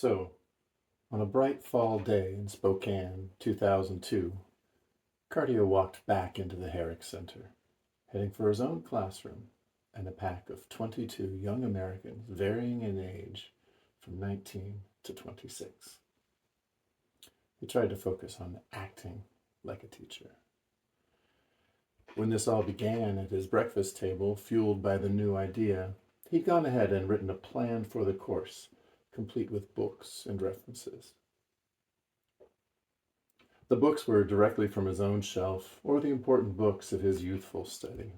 So, on a bright fall day in Spokane, 2002, Cardio walked back into the Herrick Center, heading for his own classroom and a pack of 22 young Americans varying in age from 19 to 26. He tried to focus on acting like a teacher. When this all began at his breakfast table, fueled by the new idea, he'd gone ahead and written a plan for the course, complete with books and references. The books were directly from his own shelf or the important books of his youthful study.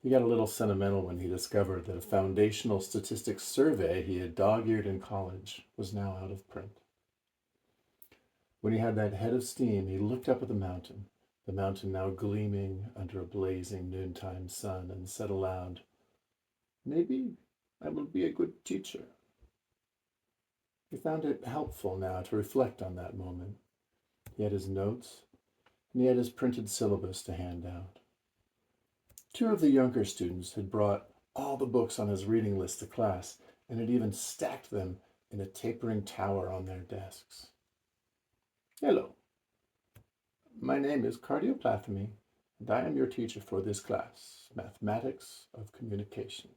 He got a little sentimental when he discovered that a foundational statistics survey he had dog-eared in college was now out of print. When he had that head of steam, he looked up at the mountain now gleaming under a blazing noontime sun, and said aloud, "Maybe I will be a good teacher." He found it helpful now to reflect on that moment. He had his notes, and he had his printed syllabus to hand out. Two of the younger students had brought all the books on his reading list to class and had even stacked them in a tapering tower on their desks. "Hello, my name is Cardioplathy, and I am your teacher for this class, Mathematics of Communication.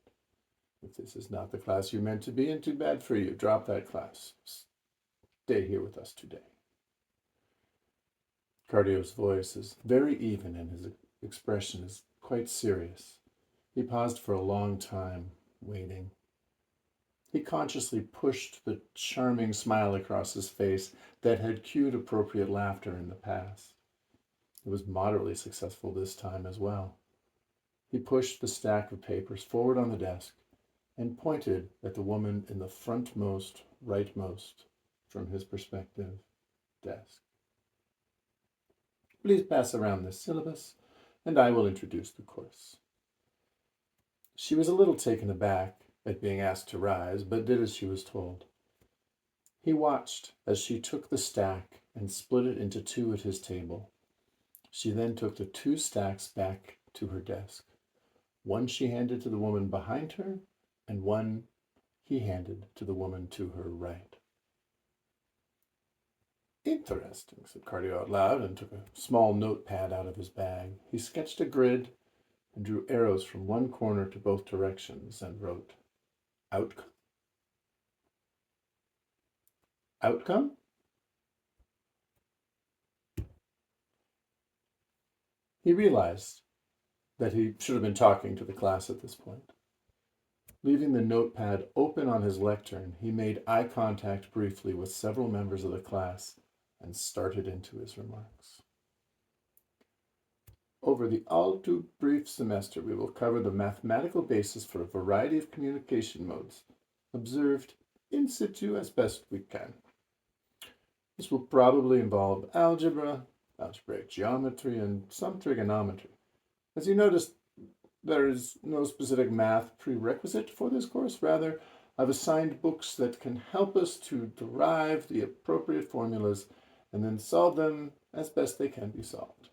If this is not the class you meant to be in, too bad for you. Drop that class. Stay here with us today." Cardio's voice is very even and his expression is quite serious. He paused for a long time, waiting. He consciously pushed the charming smile across his face that had cued appropriate laughter in the past. It was moderately successful this time as well. He pushed the stack of papers forward on the desk and pointed at the woman in the frontmost, rightmost, from his perspective, desk. "Please pass around this syllabus, and I will introduce the course." She was a little taken aback at being asked to rise, but did as she was told. He watched as she took the stack and split it into two at his table. She then took the two stacks back to her desk. One she handed to the woman behind her, and one he handed to the woman to her right. "Interesting," said Cardio out loud, and took a small notepad out of his bag. He sketched a grid and drew arrows from one corner to both directions and wrote, "Outcome? Outcome?" He realized that he should have been talking to the class at this point. Leaving the notepad open on his lectern, he made eye contact briefly with several members of the class and started into his remarks. "Over the all too brief semester, we will cover the mathematical basis for a variety of communication modes, observed in situ as best we can. This will probably involve algebra, algebraic geometry, and some trigonometry. As you noticed, there is no specific math prerequisite for this course. Rather, I've assigned books that can help us to derive the appropriate formulas and then solve them as best they can be solved.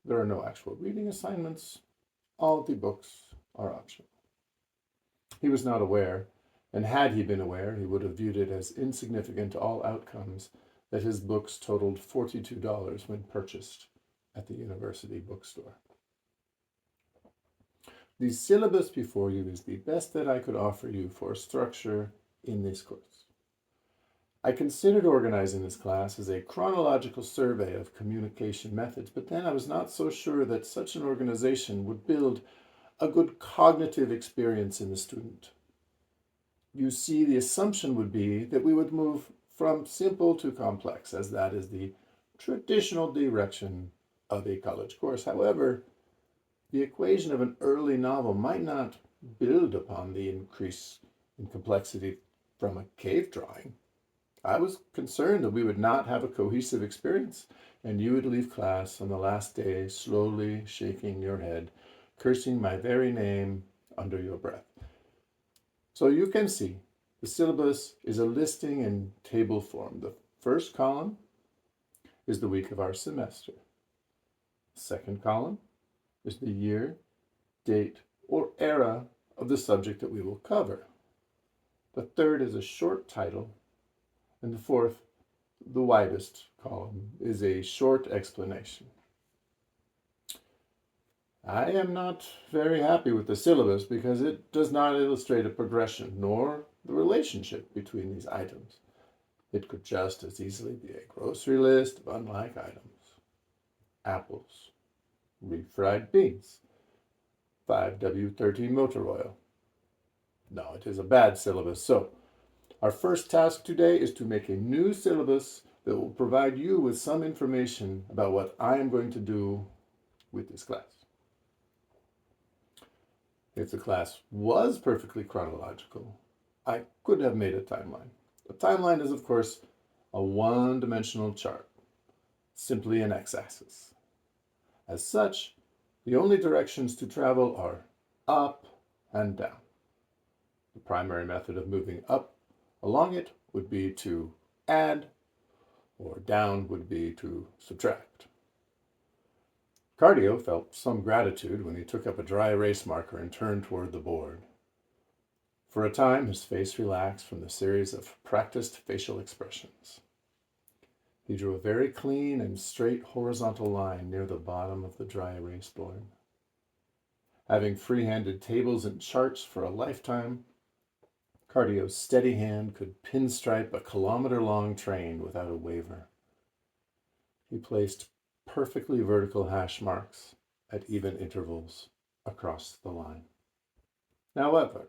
There are no actual reading assignments. All the books are optional." He was not aware, and had he been aware, he would have viewed it as insignificant to all outcomes that his books totaled $42 when purchased at the university bookstore. "The syllabus before you is the best that I could offer you for structure in this course. I considered organizing this class as a chronological survey of communication methods, but then I was not so sure that such an organization would build a good cognitive experience in the student. You see, the assumption would be that we would move from simple to complex, as that is the traditional direction of a college course. However, the equation of an early novel might not build upon the increase in complexity from a cave drawing. I was concerned that we would not have a cohesive experience, and you would leave class on the last day slowly shaking your head, cursing my very name under your breath. So you can see, the syllabus is a listing in table form. The first column is the week of our semester. The second column is the year, date, or era of the subject that we will cover. The third is a short title, And the fourth, the widest column, is a short explanation. I am not very happy with the syllabus because it does not illustrate a progression nor the relationship between these items. It could just as easily be a grocery list of unlike items. Apples, refried beans, 5W13 motor oil. No, it is a bad syllabus. So, our first task today is to make a new syllabus that will provide you with some information about what I am going to do with this class. If the class was perfectly chronological, I could have made a timeline. A timeline is, of course, a one-dimensional chart, simply an x-axis. As such, the only directions to travel are up and down. The primary method of moving up along it would be to add, or down would be to subtract. Cardio felt some gratitude when he took up a dry erase marker and turned toward the board. For a time, his face relaxed from the series of practiced facial expressions. He drew a very clean and straight horizontal line near the bottom of the dry erase board. Having free-handed tables and charts for a lifetime, Cardio's steady hand could pinstripe a kilometer-long train without a waver. He placed perfectly vertical hash marks at even intervals across the line. However,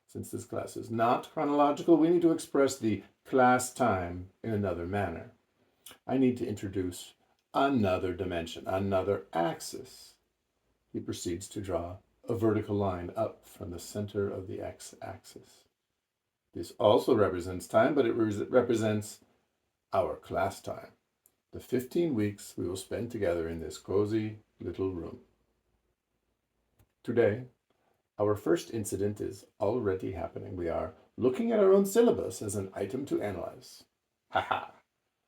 since this class is not chronological, we need to express the class time in another manner. I need to introduce another dimension, another axis. He proceeds to draw a vertical line up from the center of the x-axis. This also represents time, but it represents our class time, the 15 weeks we will spend together in this cozy little room. Today, our first incident is already happening. We are looking at our own syllabus as an item to analyze. Haha.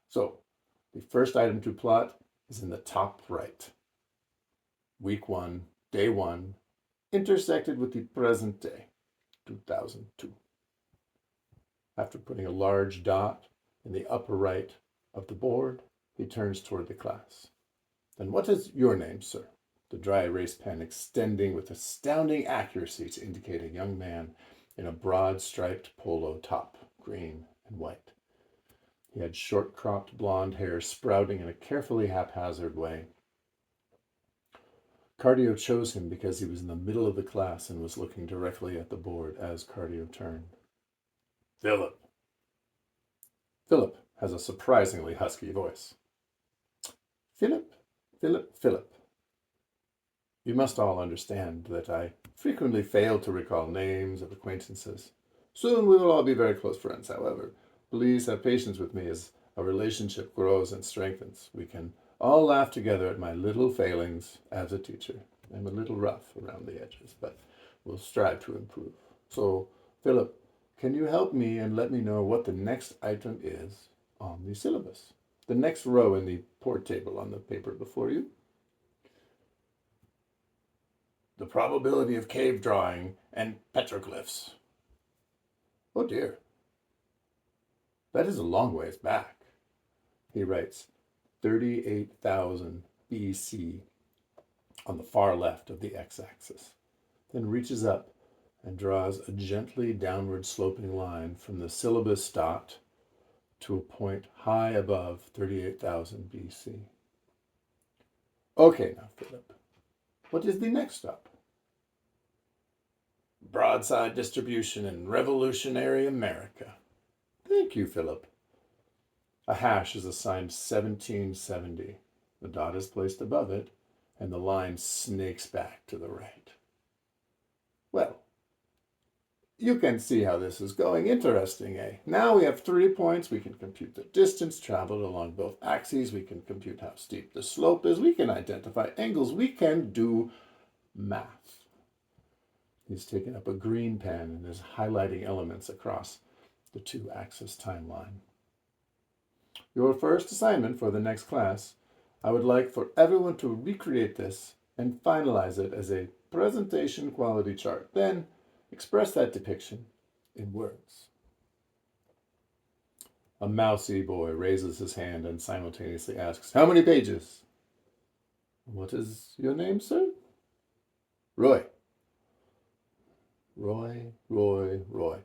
So, the first item to plot is in the top right. Week 1, day 1, intersected with the present day, 2002. After putting a large dot in the upper right of the board, he turns toward the class. Then what is your name, sir? The dry erase pen extending with astounding accuracy to indicate a young man in a broad striped polo top, green and white. He had short cropped blonde hair sprouting in a carefully haphazard way. Cardio chose him because he was in the middle of the class and was looking directly at the board as Cardio turned. Philip. Philip has a surprisingly husky voice. Philip. You must all understand that I frequently fail to recall names of acquaintances. Soon we will all be very close friends, however. Please have patience with me as our relationship grows and strengthens. We can all laugh together at my little failings as a teacher. I'm a little rough around the edges, but we'll strive to improve. So, Philip, can you help me and let me know what the next item is on the syllabus? The next row in the port table on the paper before you. The probability of cave drawing and petroglyphs. Oh dear. That is a long ways back. He writes 38,000 BC on the far left of the x-axis, then reaches up and draws a gently downward sloping line from the syllabus dot to a point high above 38,000 BC. Okay, now, Philip, what is the next stop? Broadside distribution in revolutionary America. Thank you, Philip. A hash is assigned 1770. The dot is placed above it, and the line snakes back to the right. Well, you can see how this is going. Interesting, eh? Now we have 3 points. We can compute the distance traveled along both axes. We can compute how steep the slope is. We can identify angles. We can do math. He's taken up a green pen and is highlighting elements across the 2-axis timeline. Your first assignment for the next class, I would like for everyone to recreate this and finalize it as a presentation quality chart. Then express that depiction in words. A mousy boy raises his hand and simultaneously asks, "How many pages?" "What is your name, sir?" "Roy." Roy, Roy, Roy.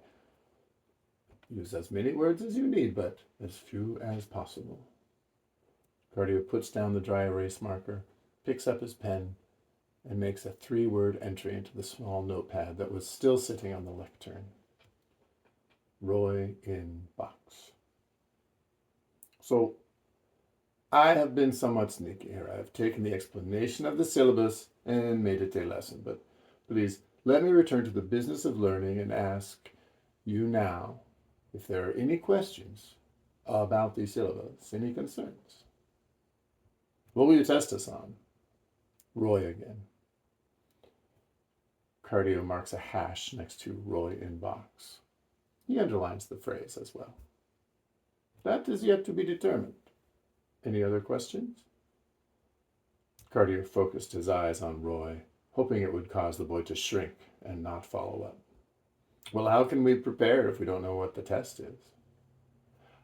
Use as many words as you need, but as few as possible. Cardio puts down the dry erase marker, picks up his pen, and makes a 3-word entry into the small notepad that was still sitting on the lectern. Roy in box. So I have been somewhat sneaky here. I have taken the explanation of the syllabus and made it a lesson, but please let me return to the business of learning and ask you now if there are any questions about the syllabus, any concerns. What will you test us on? Roy again. Cardio marks a hash next to Roy in box. He underlines the phrase as well. That is yet to be determined. Any other questions? Cartier focused his eyes on Roy, hoping it would cause the boy to shrink and not follow up. Well, how can we prepare if we don't know what the test is?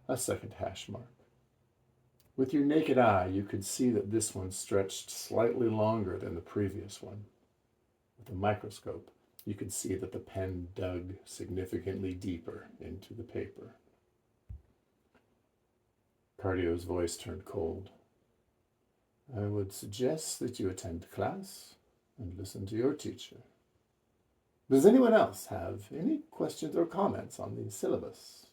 A second hash mark. With your naked eye, you could see that this one stretched slightly longer than the previous one. With a microscope, you could see that the pen dug significantly deeper into the paper. Cardio's voice turned cold. I would suggest that you attend class and listen to your teacher. Does anyone else have any questions or comments on the syllabus?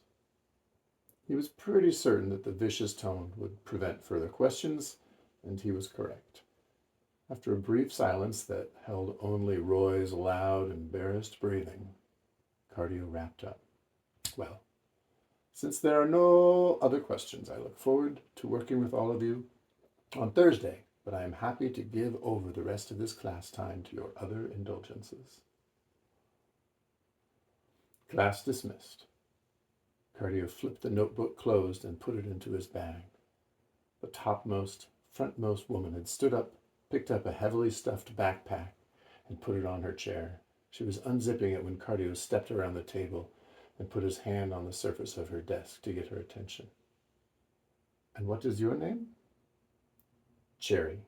He was pretty certain that the vicious tone would prevent further questions, and he was correct. After a brief silence that held only Roy's loud, embarrassed breathing, Cardio wrapped up. Well, since there are no other questions, I look forward to working with all of you on Thursday, but I am happy to give over the rest of this class time to your other indulgences. Class dismissed. Cardio flipped the notebook closed and put it into his bag. The topmost, frontmost woman had stood up, picked up a heavily stuffed backpack, and put it on her chair. She was unzipping it when Cardio stepped around the table and put his hand on the surface of her desk to get her attention. And what is your name? Cherry.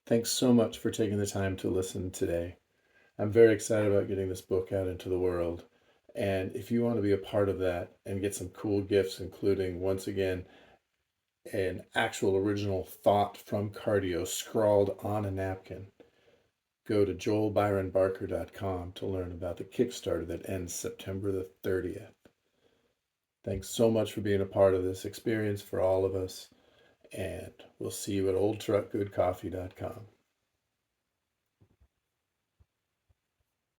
Thanks so much for taking the time to listen today. I'm very excited about getting this book out into the world. And if you want to be a part of that and get some cool gifts, including, once again, an actual original thought from Cardio scrawled on a napkin, go to joelbyronbarker.com to learn about the Kickstarter that ends September the 30th. Thanks so much for being a part of this experience for all of us, and we'll see you at oldtruckgoodcoffee.com.